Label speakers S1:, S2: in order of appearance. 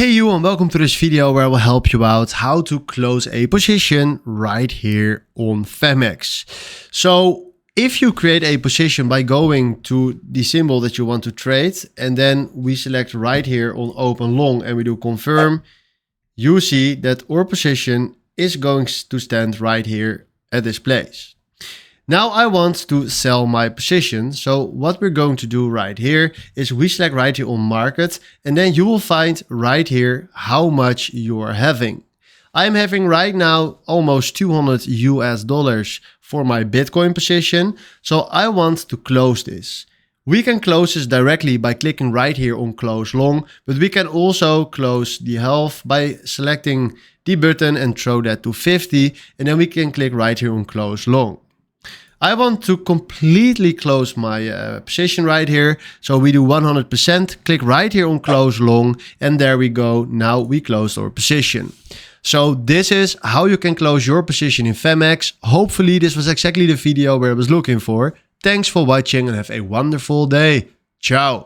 S1: Hey you, and welcome to this video where I will help you out how to close a position right here on Phemex. So if you create a position by going to the symbol that you want to trade, and then we select right here on open long and we do confirm, you see that our position is going to stand right here at this place. Now I want to sell my position. So what we're going to do right here is we select right here on market, and then you will find right here how much you are having. I'm having right now almost $200 for my Bitcoin position. So I want to close this. We can close this directly by clicking right here on close long, but we can also close the half by selecting the button and throw that to 50. And then we can click right here on close long. I want to completely close my position right here. So we do 100%, click right here on close long, and there we go. Now we closed our position. So this is how you can close your position in Phemex. Hopefully this was exactly the video where I was looking for. Thanks for watching and have a wonderful day. Ciao.